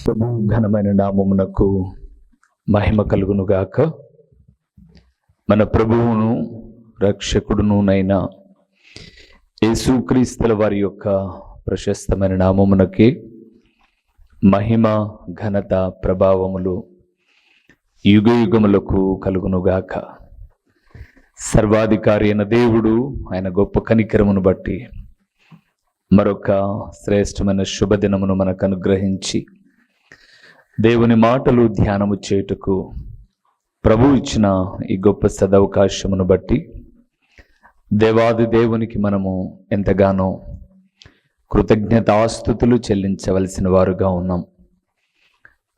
ప్రభు ఘనమైన నామమునకు మహిమ కలుగునుగాక. మన ప్రభువును రక్షకుడునునైన యేసుక్రీస్తుల వారి యొక్క ప్రశస్తమైన నామమునకి మహిమ ఘనత ప్రభావములు యుగ యుగములకు కలుగునుగాక. సర్వాధికారి అయిన దేవుడు ఆయన గొప్ప కనికరమును బట్టి మరొక శ్రేష్టమైన శుభదినమును మనకు అనుగ్రహించి దేవుని మాటలు ధ్యానము చేయుటకు ప్రభు ఇచ్చిన ఈ గొప్ప సదవకాశమును బట్టి దేవాది దేవునికి మనము ఎంతగానో కృతజ్ఞతాస్తుతులు చెల్లించవలసిన వారుగా ఉన్నాం.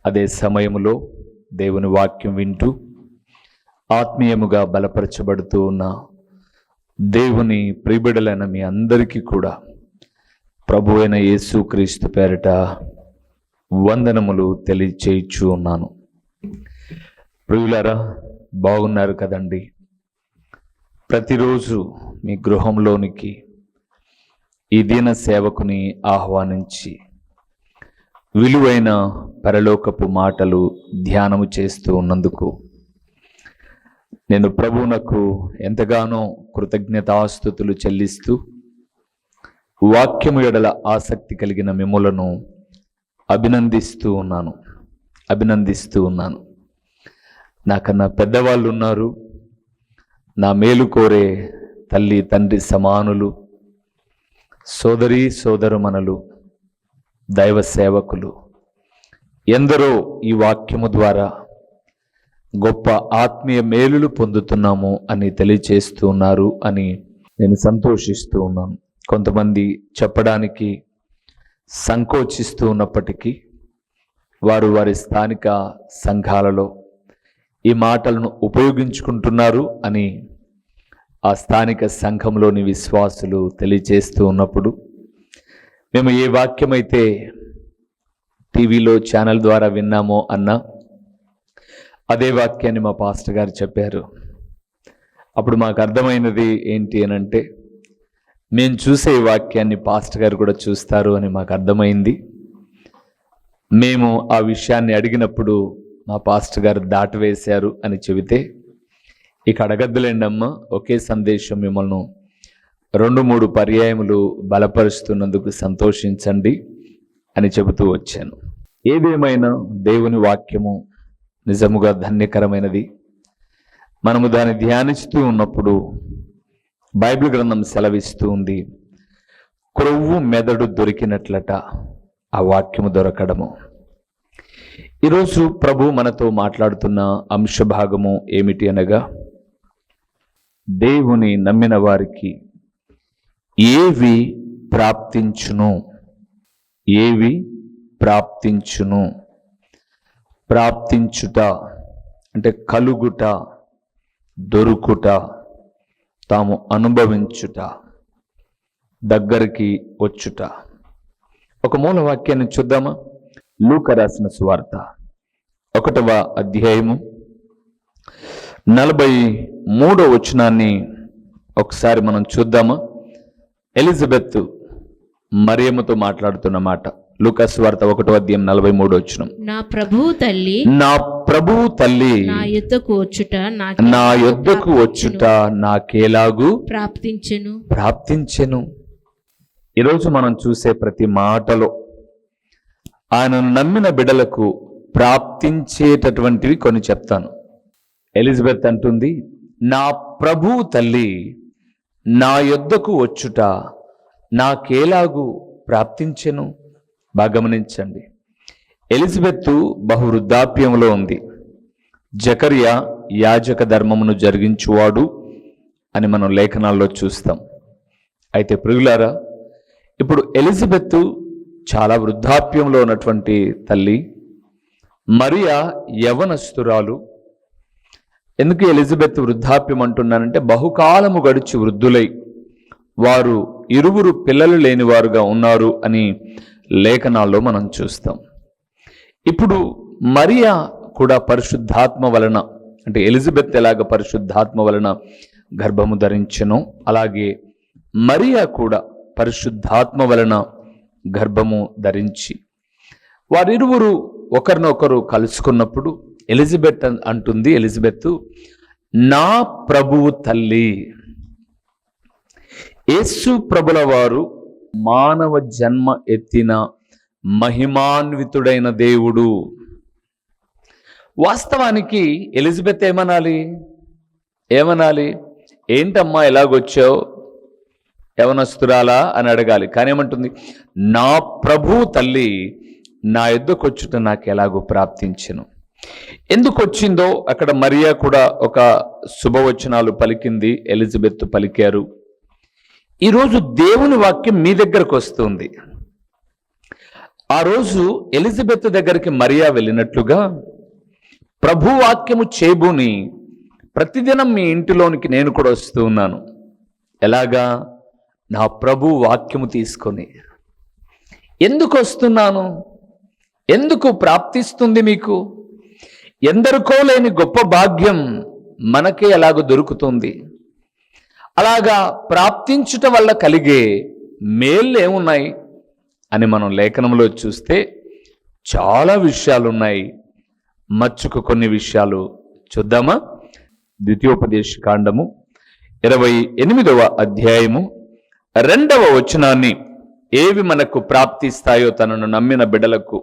అదే సమయములో దేవుని వాక్యం వింటూ ఆత్మీయముగా బలపరచబడుతూ ఉన్న దేవుని ప్రియబిడలైన మీ అందరికీ కూడా ప్రభు అయిన యేసుక్రీస్తు పేరిట వందనములు తెలియచేయచ్చు ఉన్నాను. ప్రియులారా, బాగున్నారు కదండి? ప్రతిరోజు మీ గృహంలోనికి ఈ దీన సేవకుని ఆహ్వానించి విలువైన పరలోకపు మాటలు ధ్యానము చేస్తూ ఉన్నందుకు నేను ప్రభువునకు ఎంతగానో కృతజ్ఞతాస్తుతులు చెల్లిస్తూ వాక్యము ఎడల ఆసక్తి కలిగిన మిమ్ములను అభినందిస్తూ ఉన్నాను. నాకన్నా పెద్దవాళ్ళు ఉన్నారు, నా మేలు కోరే తల్లి తండ్రి సమానులు, సోదరీ సోదరుమణులు, దైవ సేవకులు ఎందరో ఈ వాక్యము ద్వారా గొప్ప ఆత్మీయ మేలులు పొందుతున్నాము అని తెలియచేస్తూ ఉన్నారు అని నేను సంతోషిస్తూ ఉన్నాను. కొంతమంది చెప్పడానికి సంకోచిస్తూ ఉన్నప్పటికీ వారు వారి స్థానిక సంఘాలలో ఈ మాటలను ఉపయోగించుకుంటున్నారు అని ఆ స్థానిక సంఘంలోని విశ్వాసులు తెలియజేస్తూ ఉన్నప్పుడు మేము ఏ వాక్యమైతే టీవీలో ఛానల్ ద్వారా విన్నామో అన్నా అదే వాక్యాన్ని మా పాస్టర్ గారు చెప్పారు. అప్పుడు మాకు అర్థమైనది ఏంటి అనంటే, మేము చూసే వాక్యాన్ని పాస్టర్ గారు కూడా చూస్తారు అని మాకు అర్థమైంది. మేము ఆ విషయాన్ని అడిగినప్పుడు మా పాస్టర్ గారు దాటివేశారు అని చెబితే, ఇక అడగద్దులేండమ్మా, ఒకే సందేశం మిమ్మల్ని 2-3 పర్యాయములు బలపరుస్తున్నందుకు సంతోషించండి అని చెబుతూ వచ్చాను. ఏదేమైనా దేవుని వాక్యము నిజముగా ధన్యకరమైనది. మనము దాన్ని ధ్యానిస్తూ ఉన్నప్పుడు బైబిల్ గ్రంథం సెలవిస్తూ ఉంది, క్రొవ్వు మెదడు దొరికినట్లట ఆ వాక్యము దొరకడము. ఈరోజు ప్రభు మనతో మాట్లాడుతున్న అంశభాగము ఏమిటి అనగా, దేవుని నమ్మిన వారికి ఏవి ప్రాప్తించును. ప్రాప్తించుట అంటే కలుగుట, దొరుకుట, తాము అనుభవించుట, దగ్గరికి వచ్చుట. ఒక మూల వాక్యాన్ని చూద్దామా? లూకా రాసిన సువార్త 1వ అధ్యాయము 43వ వచనాన్ని ఒకసారి మనం చూద్దామా? ఎలిజబెత్ మరియమ్మతో మాట్లాడుతున్న మాట. లూకా సువార్త 1వ అధ్యాయం 43వ వచనం. నా ప్రభువు తల్లి నా యొద్దకు వచ్చుట నాకేలాగు ప్రాప్తించెను. ఈరోజు మనం చూసే ప్రతి మాటలో ఆయనను నమ్మిన బిడ్డలకు ప్రాప్తించేటటువంటివి కొన్ని చెప్తాను. ఎలిజబెత్ అంటుంది, నా ప్రభువు తల్లి నా యొద్దకు వచ్చుట నాకేలాగు ప్రాప్తించెను. బాగా గమనించండి, ఎలిజబెత్ బహువృద్ధాప్యంలో ఉంది. జకర్యా యాజక ధర్మమును జరిగించువాడు అని మనం లేఖనాల్లో చూస్తాం. అయితే ప్రియులారా, ఇప్పుడు ఎలిజబెత్ చాలా వృద్ధాప్యంలో ఉన్నటువంటి తల్లి, మరియా యవనస్తురాలు. ఎందుకు ఎలిజబెత్ వృద్ధాప్యం అంటున్నానంటే, బహుకాలము గడిచి వృద్ధులై వారు ఇరువురు పిల్లలు లేనివారుగా ఉన్నారు అని లేఖనాల్లో మనం చూస్తాం. ఇప్పుడు మరియా కూడా పరిశుద్ధాత్మ వలన, అంటే ఎలిజబెత్ ఎలాగ పరిశుద్ధాత్మ వలన గర్భము ధరించెనో అలాగే మరియా కూడా పరిశుద్ధాత్మ వలన గర్భము ధరించి వారిరువురు ఒకరినొకరు కలుసుకున్నప్పుడు ఎలిజబెత్ అంటుంది, ఎలిజబెత్ నా ప్రభువు తల్లి. యేసు ప్రభుల వారు మానవ జన్మ ఎత్తిన మహిమాన్వితుడైన దేవుడు. వాస్తవానికి ఎలిజబెత్ ఏమనాలి? ఏంటమ్మా ఎలాగొచ్చావు, యవనస్తురాలా అని అడగాలి. కానీ ఏమంటుంది? నా ప్రభు తల్లి నా యొద్దకొచ్చుట నాకు ఎలాగో ప్రాప్తించెను. ఎందుకు వచ్చిందో అక్కడ మరియా కూడా ఒక శుభవచనాలు పలికింది, ఎలిజబెత్ పలికారు. ఈరోజు దేవుని వాక్యం మీ దగ్గరకు వస్తుంది. ఆ రోజు ఎలిజబెత్ దగ్గరికి మరియా వెళ్ళినట్లుగా ప్రభు వాక్యము చేబూని ప్రతిదినం మీ ఇంటిలోనికి నేను కూడా వస్తూ ఉన్నాను. ఎలాగా? నా ప్రభు వాక్యము తీసుకొని. ఎందుకు వస్తున్నాను? ఎందుకు ప్రాప్తిస్తుంది మీకు? ఎందరికో లేని గొప్ప భాగ్యం మనకే ఎలాగో దొరుకుతుంది. అలాగా ప్రాప్తించుట వల్ల కలిగే మేళ్ళు ఏమున్నాయి అని మనం లేఖనంలో చూస్తే చాలా విషయాలు ఉన్నాయి. మచ్చుకు కొన్ని విషయాలు చూద్దామా? ద్వితీయోపదేశ కాండము 28వ అధ్యాయము 2వ వచనాన్ని, ఏవి మనకు ప్రాప్తిస్తాయో తనను నమ్మిన బిడ్డలకు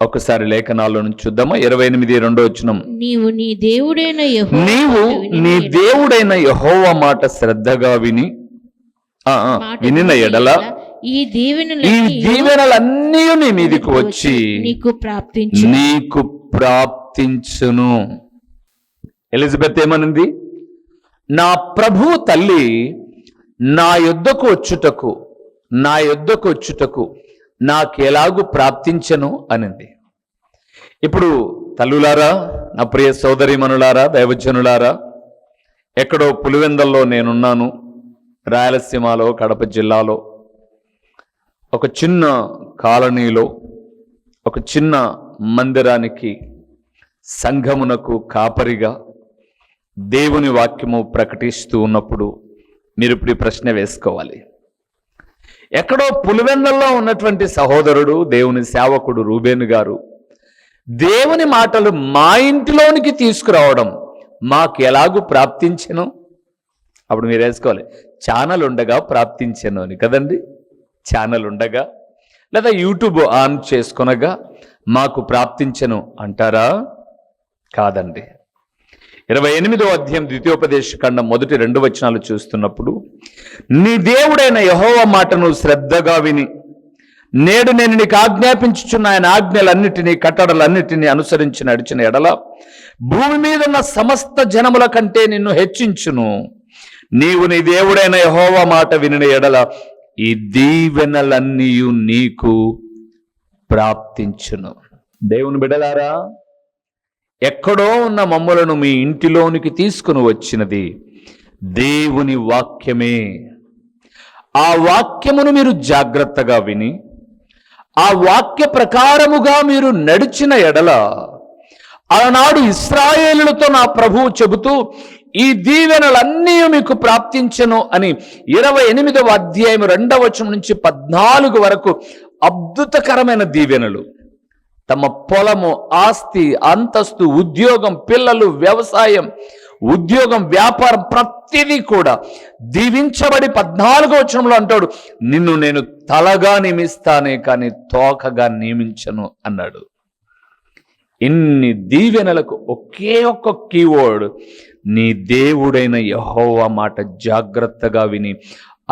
ఒకసారి లేఖనాల్లో నుంచి చూద్దామా? 28:2 వచనం, నీవు నీ దేవుడైన యెహోవా మాట శ్రద్ధగా వినిన ఎడల ఈ దీవెనలన్నీ నీ మీదికి వచ్చి నీకు ప్రాప్తించును. ఎలిజబెత్ ఏమనింది? నా ప్రభు తల్లి నా యొద్దకు వచ్చుటకు నాకెలాగూ ప్రాప్తించను అనింది. ఇప్పుడు తల్లులారా, నా ప్రియ సోదరీమణులారా, దైవజనులారా, ఎక్కడో పులివెందల్లో నేనున్నాను, రాయలసీమలో, కడప జిల్లాలో ఒక చిన్న కాలనీలో ఒక చిన్న మందిరానికి సంఘమునకు కాపరిగా దేవుని వాక్యము ప్రకటిస్తూ ఉన్నప్పుడు మీరు ఇప్పుడు ఈ ప్రశ్న వేసుకోవాలి. ఎక్కడో పులివెందల్లో ఉన్నటువంటి సహోదరుడు, దేవుని సేవకుడు రూబేను గారు దేవుని మాటలు మా ఇంటిలోనికి తీసుకురావడం మాకు ఎలాగూ ప్రాప్తించెను. అప్పుడు మీరు వేసుకోవాలి, ఛానల్ ఉండగా ప్రాప్తించెను అని కదండి. ఛానల్ ఉండగా లేదా యూట్యూబ్ ఆన్ చేసుకొనగా మాకు ప్రాప్తించెను అంటారా? కాదండి. 28వ అధ్యాయం ద్వితీయోపదేశ కాండం 1-2 వచనాలు చూస్తున్నప్పుడు, నీ దేవుడైన యెహోవా మాటను శ్రద్ధగా విని నేడు నేను నీకు ఆజ్ఞాపించుచున్న ఆయన ఆజ్ఞలన్నిటినీ కట్టడలన్నిటినీ అనుసరించి నడిచిన ఎడల భూమి మీద ఉన్న సమస్త జనముల కంటే నిన్ను హెచ్చించును. నీవు నీ దేవుడైన యెహోవా మాట వినిన ఎడల ఈ దీవెనలన్నీ నీకు ప్రాప్తించును. దేవుని బిడ్డలారా, ఎక్కడో ఉన్న మమ్ములను మీ ఇంటిలోనికి తీసుకుని వచ్చినది దేవుని వాక్యమే. ఆ వాక్యమును మీరు జాగ్రత్తగా విని ఆ వాక్య ప్రకారముగా మీరు నడిచిన ఎడల, ఆనాడు ఇశ్రాయేలులతో నా ప్రభువు చెబుతూ ఈ దీవెనలన్నీ మీకు ప్రాప్తించను అని 28వ అధ్యాయం 2వ వచనం నుంచి 14 వరకు అద్భుతకరమైన దీవెనలు. తమ పొలము, ఆస్తి, అంతస్తు, ఉద్యోగం, పిల్లలు, వ్యవసాయం, ఉద్యోగం, వ్యాపారం ప్రతిదీ కూడా దీవించబడి 14వ వచనంలో అంటాడు, నిన్ను నేను తలగా నియమిస్తానే కానీ తోకగా నియమించను అన్నాడు. ఇన్ని దీవెనలకు ఒకే ఒక్క కీవర్డ్, నీ దేవుడైన యెహోవా మాట జాగ్రత్తగా విని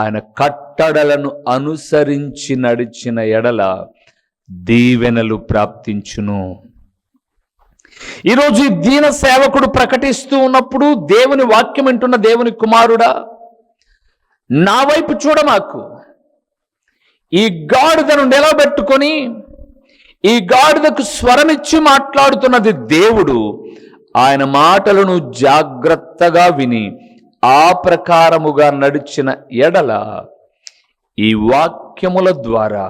ఆయన కట్టడలను అనుసరించి నడిచిన ఎడల దీవెనలు ప్రాప్తించును. ఈరోజు ఈ దీన సేవకుడు ప్రకటిస్తూ ఉన్నప్పుడు దేవుని వాక్యం వింటున్న దేవుని కుమారుడా, నా వైపు చూడమాకు. ఈ గాడిదను నిలబెట్టుకొని ఈ గాడిదకు స్వరమిచ్చి మాట్లాడుతున్నది దేవుడు. ఆయన మాటలను జాగ్రత్తగా విని ఆ ప్రకారముగా నడిచిన ఎడల ఈ వాక్యముల ద్వారా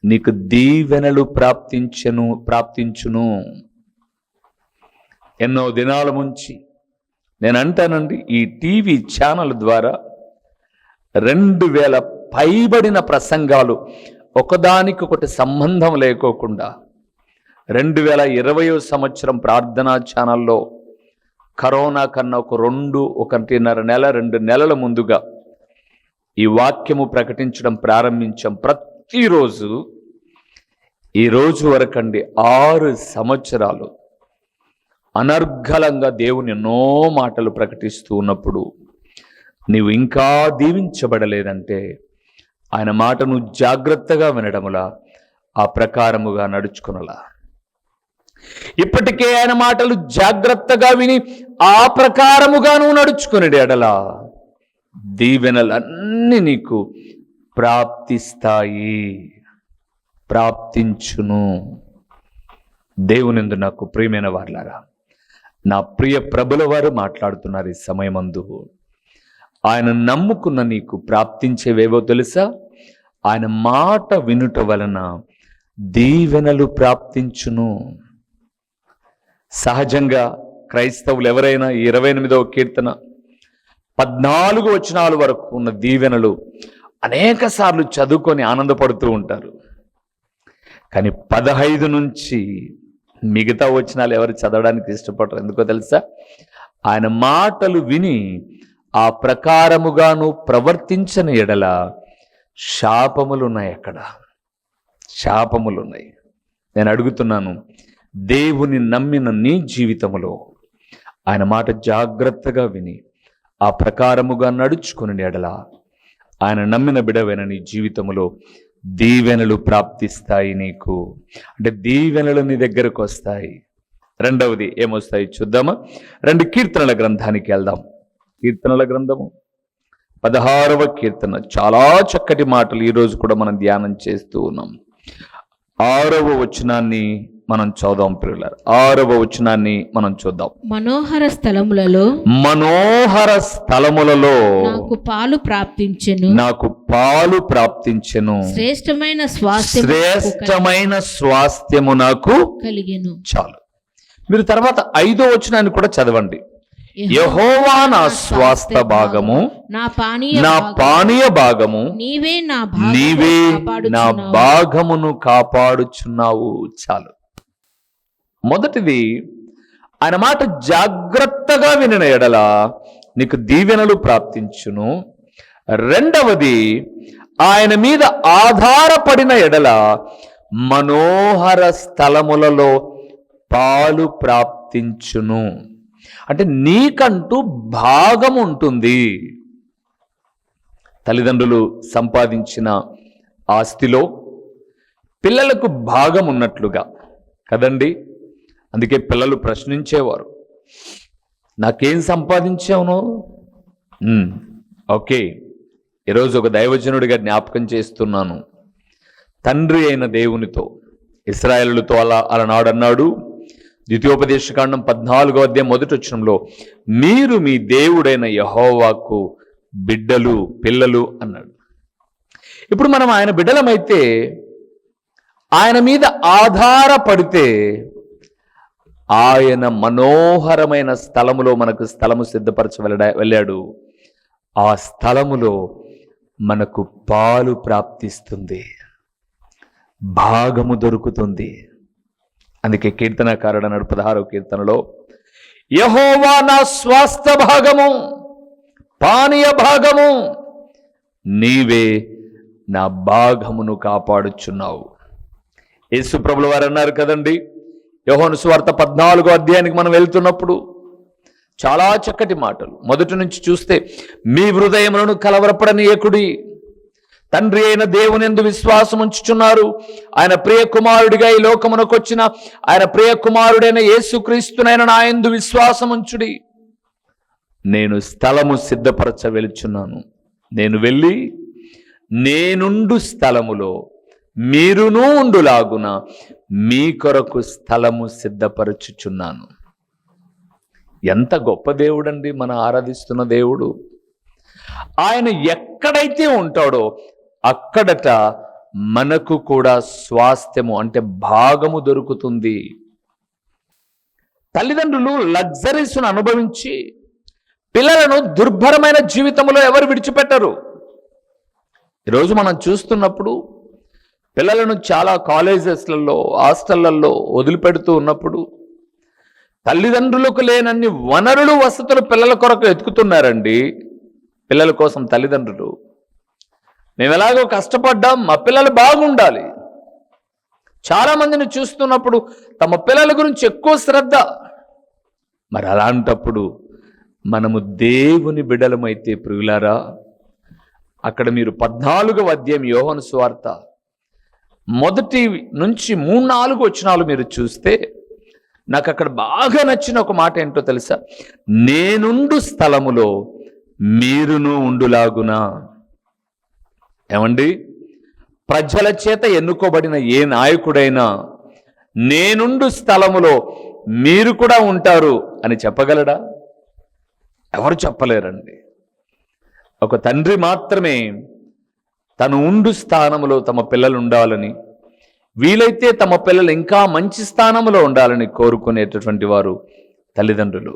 నీకు దీవెనలు ప్రాప్తించును. ఎన్నో దినాల నుంచి నేను అంటానండి, ఈ టీవీ ఛానల్ ద్వారా 2000 పైబడిన ప్రసంగాలు ఒకదానికొకటి సంబంధం లేకోకుండా 2020 సంవత్సరం ప్రార్థనా ఛానల్లో కరోనా కన్నా ఒక 1.5 నెలల ముందుగా ఈ వాక్యము ప్రకటించడం ప్రారంభించాం. ప్రతిరోజు ఈ రోజు వరకండి 6 సంవత్సరాలు అనర్గళంగా దేవుని ఎన్నో మాటలు ప్రకటిస్తూ ఉన్నప్పుడు నీవు ఇంకా దీవించబడలేదంటే ఆయన మాటను జాగ్రత్తగా వినడములా, ఆ ప్రకారముగా నడుచుకునలా. ఇప్పటికే ఆయన మాటలు జాగ్రత్తగా విని ఆ ప్రకారముగా నువ్వు నడుచుకుని ఎడలా దీవెనలన్నీ నీకు ప్రాప్తిస్తాయి, ప్రాప్తించును. దేవునిందు నాకు ప్రియమైన వారులారా, నా ప్రియ ప్రభుల వారు మాట్లాడుతున్నారు ఈ సమయమందు. ఆయన నమ్ముకున్న నీకు ప్రాప్తించేవేవో తెలుసా? ఆయన మాట వినుట వలన దీవెనలు ప్రాప్తించును. సహజంగా క్రైస్తవులు ఎవరైనా 28వ కీర్తన 14 వచనాల వరకు ఉన్న దీవెనలు అనేక సార్లు చదువుకొని ఆనందపడుతూ ఉంటారు. కానీ 15 నుంచి మిగతా వచనాలు ఎవరు చదవడానికి ఇష్టపడరు. ఎందుకో తెలుసా? ఆయన మాటలు విని ఆ ప్రకారముగాను ప్రవర్తించని ఎడల శాపములున్నాయి. అక్కడ శాపములున్నాయి. నేను అడుగుతున్నాను, దేవుని నమ్మిన నీ జీవితములో ఆయన మాట జాగ్రత్తగా విని ఆ ప్రకారముగా నడుచుకుని ఎడల ఆయన నమ్మిన బిడవైన నీ జీవితములో దీవెనలు ప్రాప్తిస్తాయి. నీకు అంటే దీవెనలు నీ దగ్గరకు వస్తాయి. రెండవది ఏమొస్తాయి చూద్దామా? 2 కీర్తనల గ్రంథానికి వెళ్దాం. కీర్తనల గ్రంథము 16వ కీర్తన. చాలా చక్కటి మాటలు ఈరోజు కూడా మనం ధ్యానం చేస్తూ ఉన్నాం. 6వ వచనాన్ని మనం చదువుదాం పిల్లలు. 6వ వచనాన్ని మనం చూద్దాం. మనోహర స్థలములలో నాకు పాలు ప్రాప్తించెను, నాకు పాలు ప్రాప్తించెను, శ్రేష్టమైన స్వాస్థ్యము నాకు కలిగెను. చాలు. మీరు తర్వాత 5వ వచనాన్ని కూడా చదవండి. యెహోవా నా స్వాస్థ భాగము, నా పానీయ భాగము, నీవే నా భాగమును కాపాడుచున్నావు. చాలు. మొదటిది, ఆయన మాట జాగ్రత్తగా వినిన ఎడల నీకు దీవెనలు ప్రాప్తించును. రెండవది, ఆయన మీద ఆధారపడిన ఎడల మనోహర స్థలములలో పాలు ప్రాప్తించును. అంటే నీకంటూ భాగం ఉంటుంది. తల్లిదండ్రులు సంపాదించిన ఆస్తిలో పిల్లలకు భాగం ఉన్నట్లుగా కదండి. అందుకే పిల్లలు ప్రశ్నించేవారు, నాకేం సంపాదించావును? ఓకే, ఈరోజు ఒక దైవజనుడిగా జ్ఞాపకం చేస్తున్నాను. తండ్రి అయిన దేవునితో ఇశ్రాయేలుతో అలనాడు అన్నాడు, ద్వితీయోపదేశకాండం 14వ అధ్యాయం 1వ వచనంలో, మీరు మీ దేవుడైన యెహోవాకు బిడ్డలు, పిల్లలు అన్నాడు. ఇప్పుడు మనం ఆయన బిడ్డలమైతే, ఆయన మీద ఆధారపడితే, ఆయన మనోహరమైన స్థలములో మనకు స్థలము సిద్ధపరచ వెళ్ళాడు. ఆ స్థలములో మనకు పాలు ప్రాప్తిస్తుంది, భాగము దొరుకుతుంది. అందుకే కీర్తనకారుడు అన్నాడు 16వ కీర్తనలో, యెహోవా నా స్వాస్థ భాగము, పానీయ భాగము, నీవే నా భాగమును కాపాడుచున్నావు. యేసు ప్రభుల వారు అన్నారు కదండి, యోహాను సువార్త 14వ అధ్యాయానికి మనం వెళ్తున్నప్పుడు చాలా చక్కటి మాటలు. మొదటి నుంచి చూస్తే, మీ హృదయములను కలవరపడనీయకుడి, తండ్రి అయిన దేవునియందు విశ్వాసం ఉంచుచున్నారు, ఆయన ప్రియ కుమారుడిగా ఈ లోకమునకు వచ్చిన ఆయన ప్రియ కుమారుడైన యేసుక్రీస్తునైన నా యందు విశ్వాసం ఉంచుడి. నేను స్థలము సిద్ధపరచ వెలుచున్నాను. నేను వెళ్ళి నేనుండు స్థలములో మీరును ఉండులాగున మీ కొరకు స్థలము సిద్ధపరచుచున్నాను. ఎంత గొప్ప దేవుడండి మన ఆరాధిస్తున్న దేవుడు. ఆయన ఎక్కడైతే ఉంటాడో అక్కడట మనకు కూడా స్వాస్థ్యము అంటే భాగము దొరుకుతుంది. తల్లిదండ్రులు లగ్జరీస్ను అనుభవించి పిల్లలను దుర్భరమైన జీవితంలో ఎవరు విడిచిపెట్టరు. ఈరోజు మనం చూస్తున్నప్పుడు పిల్లలను చాలా కాలేజెస్లలో, హాస్టళ్లలో వదిలిపెడుతూ ఉన్నప్పుడు తల్లిదండ్రులకు లేనన్ని వనరులు, వసతులు పిల్లల కొరకు ఎతుకుతున్నారండి. పిల్లల కోసం తల్లిదండ్రులు, మేము ఎలాగో కష్టపడ్డాం, మా పిల్లలు బాగుండాలి. చాలా మందిని చూస్తున్నప్పుడు తమ పిల్లల గురించి ఎక్కువ శ్రద్ధ. మరి అలాంటప్పుడు మనము దేవుని బిడ్డలమైతే ప్రియులారా, అక్కడ మీరు 14వ అధ్యాయం యోహాను సువార్త 1 నుంచి 3-4 వచనాలు మీరు చూస్తే నాకు అక్కడ బాగా నచ్చిన ఒక మాట ఏంటో తెలుసా? నేనుండు స్థలములో మీరును ఉండులాగునా. ఏమండి, ప్రజల చేత ఎన్నుకోబడిన ఏ నాయకుడైనా నేనుండు స్థలములో మీరు కూడా ఉంటారు అని చెప్పగలడా? ఎవరు చెప్పలేరండి. ఒక తండ్రి మాత్రమే తను ఉండు స్థానంలో తమ పిల్లలు ఉండాలని, వీలైతే తమ పిల్లలు ఇంకా మంచి స్థానంలో ఉండాలని కోరుకునేటటువంటి వారు తల్లిదండ్రులు.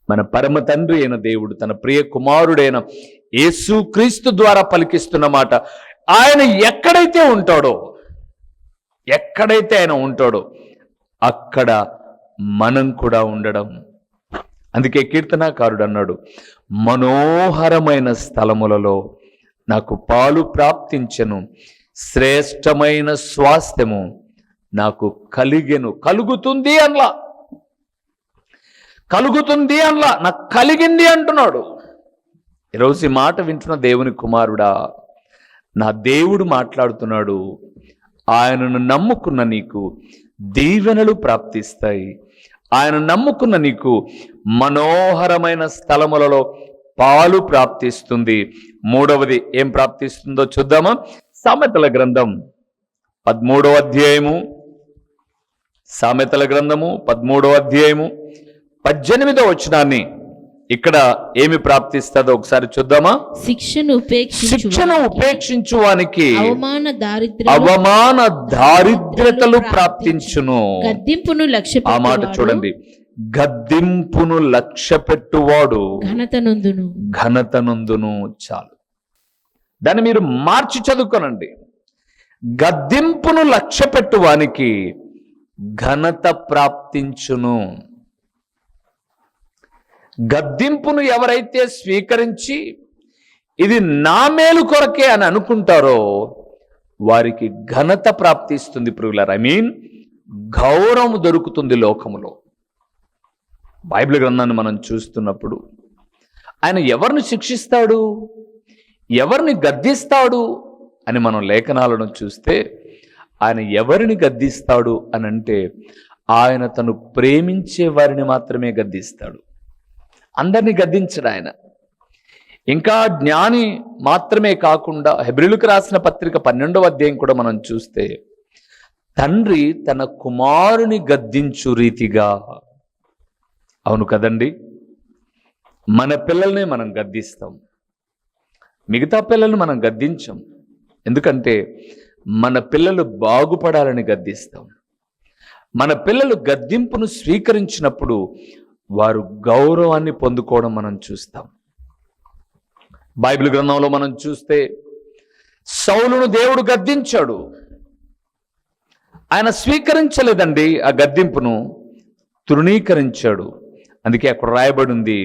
మన పరమ తండ్రి అయిన దేవుడు తన ప్రియ కుమారుడైన యేసుక్రీస్తు ద్వారా పలికిస్తున్న మాట, ఆయన ఎక్కడైతే ఆయన ఉంటాడో అక్కడ మనం కూడా ఉండడం. అందుకే కీర్తనాకారుడు అన్నాడు, మనోహరమైన స్థలములలో నాకు పాలు ప్రాప్తించెను, శ్రేష్టమైన స్వాస్థ్యము నాకు కలుగుతుంది అనలా, నాకు కలిగింది అంటున్నాడు. ఈరోజు ఈ మాట వింటున్న దేవుని కుమారుడా, నా దేవుడు మాట్లాడుతున్నాడు. ఆయనను నమ్ముకున్న నీకు దీవెనలు ప్రాప్తిస్తాయి. ఆయన నమ్ముకున్న నీకు మనోహరమైన స్థలములలో పాలు ప్రాప్తిస్తుంది. 3వది ఏం ప్రాప్తిస్తుందో చూద్దామా? సామెతల గ్రంథం 13వ అధ్యాయము, సామెతల గ్రంథము 13వ అధ్యాయము 18వ వచనాన్ని ఇక్కడ ఏమి ప్రాప్తిస్తుందో ఒకసారి చూద్దామా? శిక్షను ఉపేక్షించువానికి అవమాన దారిద్ర్యతలు ప్రాప్తించును. గద్దింపును లక్ష్య ఆ మాట చూడండి, గద్దింపును లక్ష్య పెట్టువాడు ఘనతనందును. చాలు, దాన్ని మీరు మార్చి చదువుకోనండి. గద్దింపును లక్ష్య పెట్టువానికి ఘనత ప్రాప్తించును. గద్దింపును ఎవరైతే స్వీకరించి ఇది నా మేలు కొరకే అని అనుకుంటారో వారికి ఘనత ప్రాప్తిస్తుంది ప్రియులారా. గౌరవం దొరుకుతుంది లోకములో. బైబిల్ గ్రంథాన్ని మనం చూస్తున్నప్పుడు ఆయన ఎవరిని శిక్షిస్తాడు, ఎవరిని గద్దిస్తాడు అని మనం లేఖనాలను చూస్తే, ఆయన ఎవరిని గద్దిస్తాడు అని అంటే ఆయన తను ప్రేమించే వారిని మాత్రమే గద్దిస్తాడు. అందరినీ గద్దించడు ఆయన. ఇంకా జ్ఞాని మాత్రమే కాకుండా హెబ్రీయులకు రాసిన పత్రిక 12వ అధ్యాయం కూడా మనం చూస్తే, తండ్రి తన కుమారుని గద్దించు రీతిగా. అవును కదండి, మన పిల్లల్ని మనం గద్దిస్తాం, మిగతా పిల్లల్ని మనం గద్దించం. ఎందుకంటే మన పిల్లలు బాగుపడాలని గద్దిస్తాం. మన పిల్లలు గద్దింపును స్వీకరించినప్పుడు వారు గౌరవాన్ని పొందుకోవడం మనం చూస్తాం. బైబిల్ గ్రంథంలో మనం చూస్తే సౌలును దేవుడు గద్దించాడు, ఆయన స్వీకరించలేదండి, ఆ గద్దింపును తృణీకరించాడు. అందుకే అక్కడ రాయబడి ఉంది,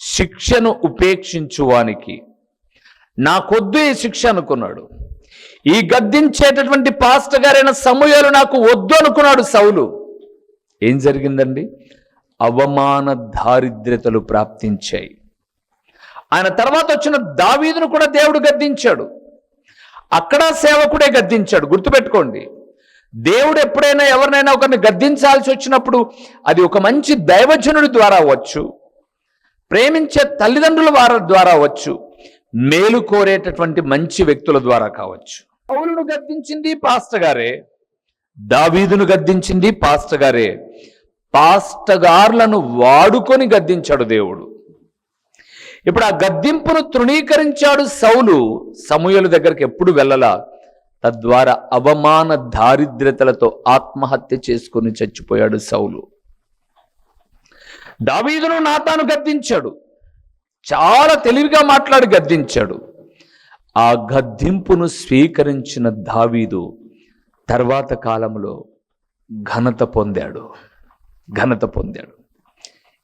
శిక్షను ఉపేక్షించువానికి. నాకొద్దు ఈ శిక్ష అనుకున్నాడు. ఈ గద్దించేటటువంటి పాస్టర్ గారైన సమూయేలు నాకు వద్దు అనుకున్నాడు సౌలు. ఏం జరిగిందండి? అవమాన దారిద్ర్యతలు ప్రాప్తించాయి. ఆయన తర్వాత వచ్చిన దావీదును కూడా దేవుడు గద్దించాడు. అక్కడ సేవకుడే గద్దించాడు. గుర్తుపెట్టుకోండి, దేవుడు ఎప్పుడైనా ఎవరినైనా ఒకరిని గద్దించాల్సి వచ్చినప్పుడు అది ఒక మంచి దైవజనుడి ద్వారా అవ్వచ్చు, ప్రేమించే తల్లిదండ్రుల వారి ద్వారా అవ్వచ్చు, మేలు కోరేటటువంటి మంచి వ్యక్తుల ద్వారా కావచ్చు. పౌలును గద్దించింది పాస్టర్ గారే, దావీదును గద్దించింది పాస్టర్ గారే. పాస్టర్ గార్లను వాడుకొని గద్దించాడు దేవుడు. ఇప్పుడు ఆ గద్దింపును తృణీకరించాడు సౌలు. సమూయేలు దగ్గరికి ఎప్పుడు వెళ్ళలా. తద్వారా అవమాన దారిద్ర్యతలతో ఆత్మహత్య చేసుకుని చచ్చిపోయాడు సౌలు. దావీదును నాతాను గద్దించాడు, చాలా తెలివిగా మాట్లాడి గద్దించాడు. ఆ గద్దింపును స్వీకరించిన దావీదు తర్వాత కాలంలో ఘనత పొందాడు.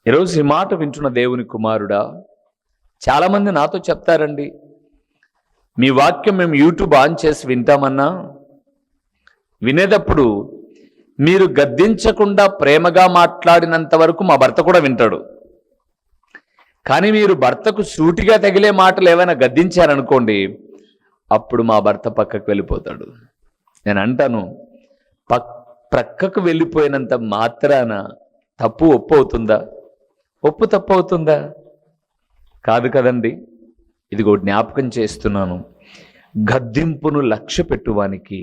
ఈరోజు ఈ మాట వింటున్న దేవుని కుమారుడా, చాలామంది నాతో చెప్తారండి, మీ వాక్యం మేము యూట్యూబ్ ఆన్ చేసి వింటామన్నా, వినేటప్పుడు మీరు గద్దించకుండా ప్రేమగా మాట్లాడినంత వరకు మా భర్త కూడా వింటాడు. కానీ మీరు భర్తకు సూటిగా తగిలే మాటలు ఏమైనా గద్దించారనుకోండి, అప్పుడు మా భర్త పక్కకు వెళ్ళిపోతాడు. నేను అంటాను, ప్రక్కకు వెళ్ళిపోయినంత మాత్రాన తప్పు ఒప్పు అవుతుందా? ఒప్పు తప్పు అవుతుందా? కాదు కదండి. ఇదిగో జ్ఞాపకం చేస్తున్నాను, గద్దింపును లక్ష్య పెట్టువానికి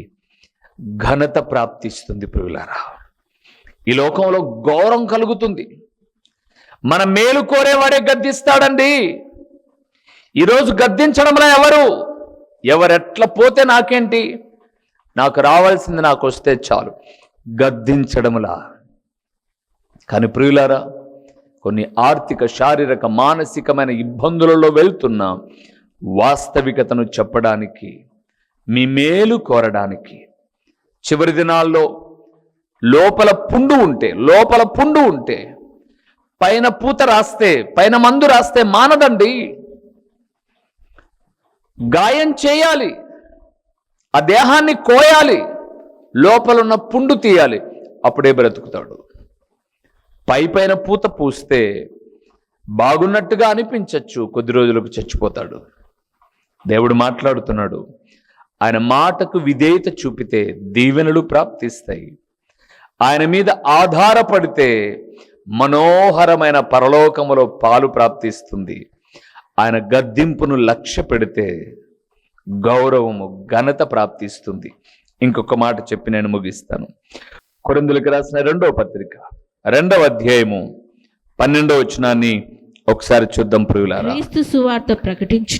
ఘనత ప్రాప్తిస్తుంది. ప్రియులారా, ఈ లోకంలో గౌరవం కలుగుతుంది. మన మేలు కోరేవాడే గద్దిస్తాడండి. ఈరోజు గద్దించడంలో ఎవరెట్లా పోతే నాకేంటి, నాకు రావాల్సింది నాకు వస్తే చాలు, గద్దించడంలా. కానీ ప్రియులారా, కొన్ని ఆర్థిక, శారీరక, మానసికమైన ఇబ్బందులలో వెళ్తున్న వాస్తవికతను చెప్పడానికి, మీ మేలు కోరడానికి, చివరి దినాల్లో లోపల పుండు ఉంటే పైన పూత రాస్తే, పైన మందు రాస్తే మానదండి. గాయం చేయాలి, ఆ దేహాన్ని కోయాలి, లోపలున్న పుండు తీయాలి, అప్పుడే బ్రతుకుతాడు. పైన పూత పూస్తే బాగున్నట్టుగా అనిపించచ్చు, కొద్ది రోజులకు చచ్చిపోతాడు. దేవుడు మాట్లాడుతున్నాడు, ఆయన మాటకు విధేయత చూపితే దీవెనలు ప్రాప్తిస్తాయి. ఆయన మీద ఆధారపడితే మనోహరమైన పరలోకములో పాలు ప్రాప్తిస్తుంది. ఆయన గద్దింపును లక్ష్య పెడితే గౌరవము, ఘనత ప్రాప్తిస్తుంది. ఇంకొక మాట చెప్పి నేను ముగిస్తాను. కొరింథీయులకు రాసిన 2వ పత్రిక 2వ అధ్యాయము 12వ వచనాన్ని ఒకసారి చూద్దాం ప్రియులారా.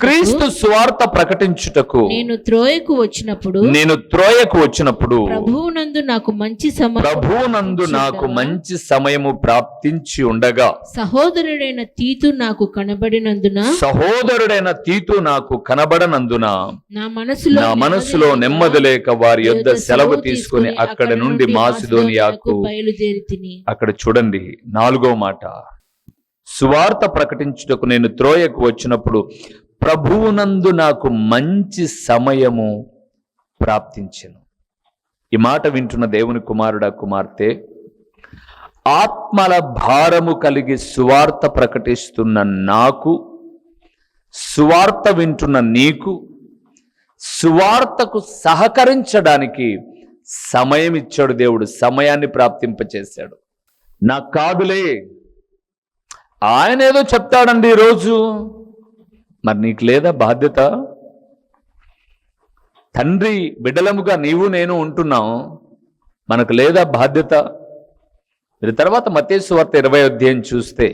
క్రీస్తు సువార్త ప్రకటించుటకు నేను త్రోయకు వచ్చినప్పుడు ప్రభువునందు నాకు మంచి సమయము ప్రాప్తించి ఉండగా సహోదరుడైన తీతు నాకు కనబడనందున నా మనసులో నెమ్మది లేక వారి యొద్ద సెలవు తీసుకుని అక్కడ నుండి మాసిదోనియాకు బయలుదేరి. అక్కడ చూడండి 4వ మాట, సువార్త ప్రకటించుటకు నేను త్రోయకు వచ్చినప్పుడు ప్రభువునందు నాకు మంచి సమయము ప్రాప్తించెను. ఈ మాట వింటున్న దేవుని కుమారుడా, కుమార్తె, ఆత్మల భారము కలిగి సువార్త ప్రకటిస్తున్న నాకు, సువార్త వింటున్న నీకు, సువార్తకు సహకరించడానికి సమయం ఇచ్చాడు దేవుడు, సమయాన్ని ప్రాప్తింపచేశాడు. నాకు కాదులే, ఆయన ఏదో చెప్తాడండి ఈరోజు, మరి నీకు లేదా బాధ్యత? తండ్రి బిడ్డలముగా నీవు నేను ఉంటున్నాం, మనకు లేదా బాధ్యత? మీరు తర్వాత మత్తయి సువార్త 20వ అధ్యాయం చూస్తే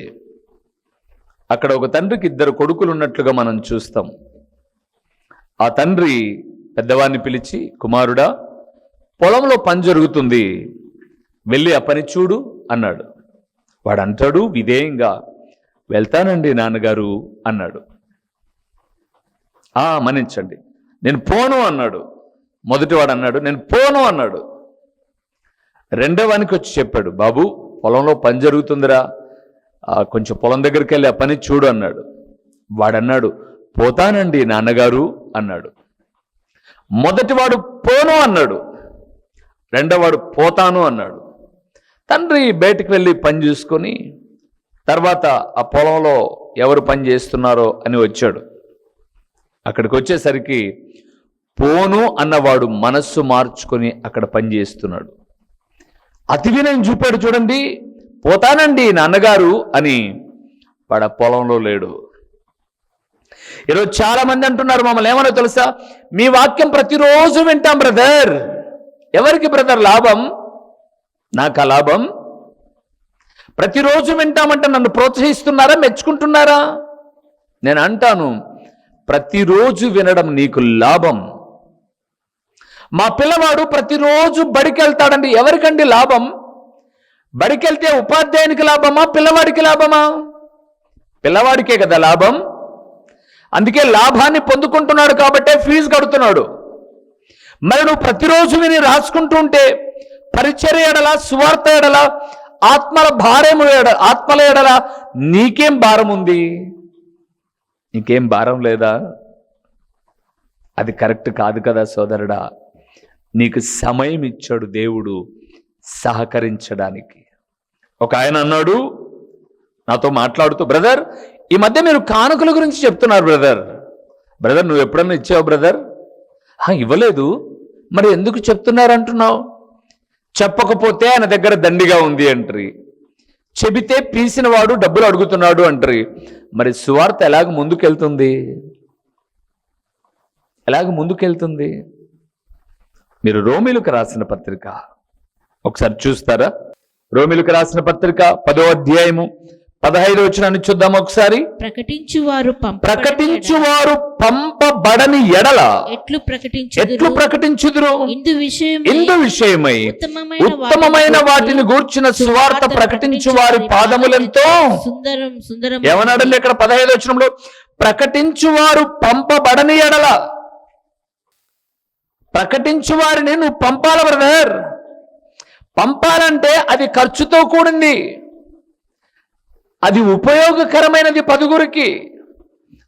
అక్కడ ఒక తండ్రికి 2 కొడుకులు ఉన్నట్లుగా మనం చూస్తాం. ఆ తండ్రి పెద్దవాడిని పిలిచి, కుమారుడా, పొలంలో పని జరుగుతుంది, వెళ్ళి ఆ పని చూడు అన్నాడు. వాడు అంటాడు విధేయంగా, వెళ్తానండి నాన్నగారు అన్నాడు. మన్నించండి, నేను పోను అన్నాడు. మొదటివాడు అన్నాడు నేను పోను అన్నాడు. రెండోవానికి వచ్చి చెప్పాడు, బాబు పొలంలో పని జరుగుతుందిరా, కొంచెం పొలం దగ్గరికి వెళ్ళి ఆ పని చూడు అన్నాడు. వాడన్నాడు, పోతానండి నాన్నగారు అన్నాడు. మొదటివాడు పోను అన్నాడు, రెండోవాడు పోతాను అన్నాడు. తండ్రి బయటికి వెళ్ళి పని చూసుకొని తర్వాత ఆ పొలంలో ఎవరు పని చేస్తున్నారో అని వచ్చాడు. అక్కడికి వచ్చేసరికి పోను అన్నవాడు మనస్సు మార్చుకొని అక్కడ పని చేస్తున్నాడు. అతి వినయం చూపాడు చూడండి, పోతానండి నాన్నగారు అని. వాడు ఆ పొలంలో లేడు. ఈరోజు చాలా మంది అంటున్నారు, మమ్మల్ని ఏమన్నా తెలుసా, మీ వాక్యం ప్రతిరోజు వింటాం బ్రదర్. ఎవరికి బ్రదర్ లాభం? నాకు ఆ లాభం? ప్రతిరోజు వింటామంటే నన్ను ప్రోత్సహిస్తున్నారా, మెచ్చుకుంటున్నారా? నేను అంటాను, ప్రతిరోజు వినడం నీకు లాభం. మా పిల్లవాడు ప్రతిరోజు బడికి వెళ్తాడండి, ఎవరికండి లాభం? బడికి వెళ్తే ఉపాధ్యాయునికి లాభమా, పిల్లవాడికి లాభమా? పిల్లవాడికే కదా లాభం. అందుకే లాభాన్ని పొందుకుంటున్నాడు కాబట్టే ఫీజు కడుతున్నాడు. మరి నువ్వు ప్రతిరోజు విని రాసుకుంటూ ఉంటే పరిచర్య ఎడల, సువార్త ఎడల, ఆత్మల ఎడల నీకేం భారం ఉంది? నీకేం భారం లేదా? అది కరెక్ట్ కాదు కదా సోదరుడా. నీకు సమయం ఇచ్చాడు దేవుడు సహకరించడానికి. ఒక ఆయన అన్నాడు నాతో మాట్లాడుతూ, బ్రదర్ ఈ మధ్య మీరు కానుకల గురించి చెప్తున్నారు బ్రదర్ నువ్వు ఎప్పుడన్నా ఇచ్చావు బ్రదర్? ఇవ్వలేదు. మరి ఎందుకు చెప్తున్నారు అంటున్నావు? చెప్పకపోతే ఆయన దగ్గర దండిగా ఉంది అంటారు, చెబితే పీసిన వాడు డబ్బులు అడుగుతున్నాడు అంటారు. మరి సువార్త ఎలాగ ముందుకెళ్తుంది? మీరు రోమీలకు రాసిన పత్రిక ఒకసారి చూస్తారా? రోమీలకు రాసిన పత్రిక 10వ అధ్యాయము 15వ వచనాన్ని చూద్దాం ఒకసారి. ప్రకటించువారు పంపబడని ఎడల ఎట్లు ప్రకటించుదురు? ఇందు విషయమై ఉత్తమమైన వాటిని గూర్చిన సువార్త ప్రకటించు వారి పాదములెంతో సుందరం. ఏమన్నాడండి ఇక్కడ 15వ వచనంలో? ప్రకటించువారు పంపబడని ఎడల. ప్రకటించు వారిని నువ్వు పంపాల బ్రదర్. పంపాలంటే అది ఖర్చుతో కూడింది, అది ఉపయోగకరమైనది 10గురికి.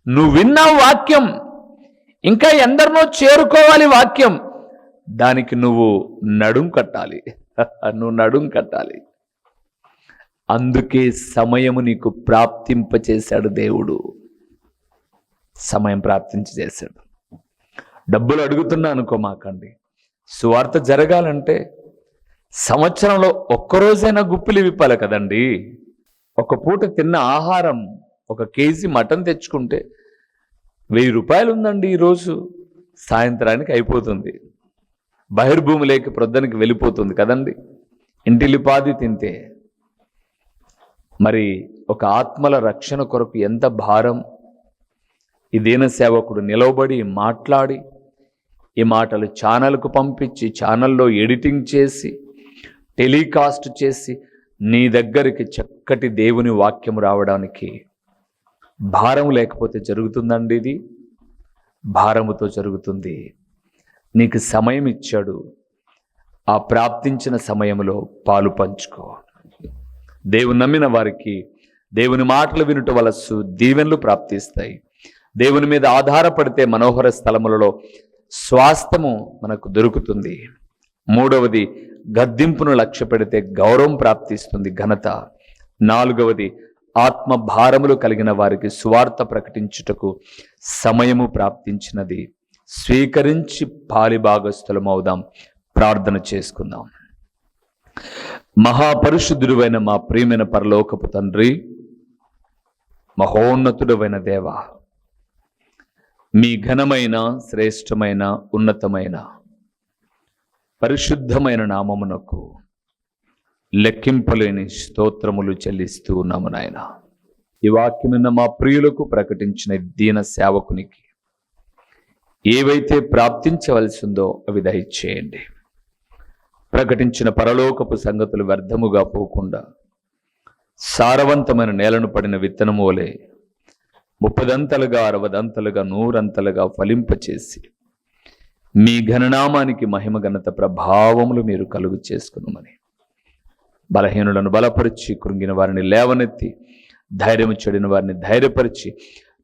నువ్వు విన్న వాక్యం ఇంకా ఎందరినో చేరుకోవాలి వాక్యం, దానికి నువ్వు నడుం కట్టాలి. అందుకే సమయము నీకు ప్రాప్తింపచేశాడు దేవుడు. సమయం ప్రాప్తించేశాడు. డబ్బులు అడుగుతున్నా అనుకోమాకండి. సువార్త జరగాలంటే సంవత్సరంలో ఒక్కరోజైనా గుప్పిలి విప్పాలి కదండి. ఒక పూట తిన్న ఆహారం, 1 కేజీ మటన్ తెచ్చుకుంటే 1000 రూపాయలు ఉందండి. ఈరోజు సాయంత్రానికి అయిపోతుంది. బహిర్భూమిలోకి ప్రొద్దనికి వెళ్ళిపోతుంది కదండి. ఇంటిలిపాది తింటే మరి ఒక ఆత్మల రక్షణ కొరకు ఎంత భారం. ఈ దీన సేవకుడు నిలవబడి మాట్లాడి ఈ మాటలు ఛానల్కు పంపించి, ఛానల్లో ఎడిటింగ్ చేసి, టెలికాస్ట్ చేసి నీ దగ్గరికి చక్కటి దేవుని వాక్యం రావడానికి భారం లేకపోతే జరుగుతుందండి. ఇది భారముతో జరుగుతుంది. నీకు సమయం ఇచ్చాడు, ఆ ప్రాప్తించిన సమయంలో పాలు పంచుకో. దేవుని నమ్మిన వారికి దేవుని మాటలు వినుట వలసు దీవెనలు ప్రాప్తిస్తాయి. దేవుని మీద ఆధారపడితే మనోహర స్థలములలో స్వాస్థ్యము మనకు దొరుకుతుంది. 3వది గద్దింపును లక్ష్య పెడితే గౌరవం ప్రాప్తిస్తుంది, ఘనత. 4వది ఆత్మ భారములు కలిగిన వారికి సువార్త ప్రకటించుటకు సమయము ప్రాప్తించినది. స్వీకరించి పాలిభాగస్థులమవుదాం. ప్రార్థన చేసుకుందాం. మహాపరిశుద్ధుడైన మా ప్రియమైన పరలోకపు తండ్రి, మహోన్నతుడైన దేవా, మీ ఘనమైన, శ్రేష్టమైన, ఉన్నతమైన, పరిశుద్ధమైన నామమునకు లెక్కింపలేని స్తోత్రములు చెల్లిస్తూ ఉన్నాము నాయన. ఈ వాక్యమున్న మా ప్రియులకు ప్రకటించిన దీన సేవకునికి ఏవైతే ప్రాప్తించవలసిందో అవి దయచేయండి. ప్రకటించిన పరలోకపు సంగతులు వ్యర్థముగా పోకుండా సారవంతమైన నేలను పడిన విత్తనము వలె 30 60 100 ఫలింపచేసి మీ ఘననామానికి మహిమ, ఘనత, ప్రభావములు మీరు కలుగు చేసుకున్నామని, బలహీనులను బలపరిచి, కృంగిన వారిని లేవనెత్తి, ధైర్యము చెడిన వారిని ధైర్యపరిచి,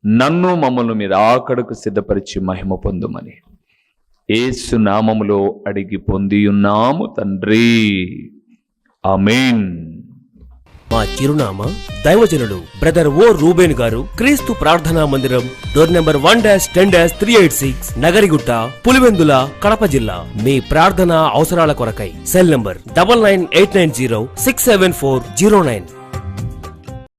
నన్ను మమ్మల్ని మీరు ఆకడకు సిద్ధపరిచి మహిమ పొందుమని యేసు నామములో అడిగి పొందియున్నాము తండ్రి. ఆమేన్. మా చిరునామా దైవజనులు బ్రదర్ ఓ రూబేన్ గారు, క్రీస్తు ప్రార్థనా మందిరం, డోర్ నెంబర్ 1-10-386, నగరిగుట్ట, పులివెందుల, కడప జిల్లా. మీ ప్రార్థనా అవసరాల కొరకై సెల్ నంబర్ 9989067409.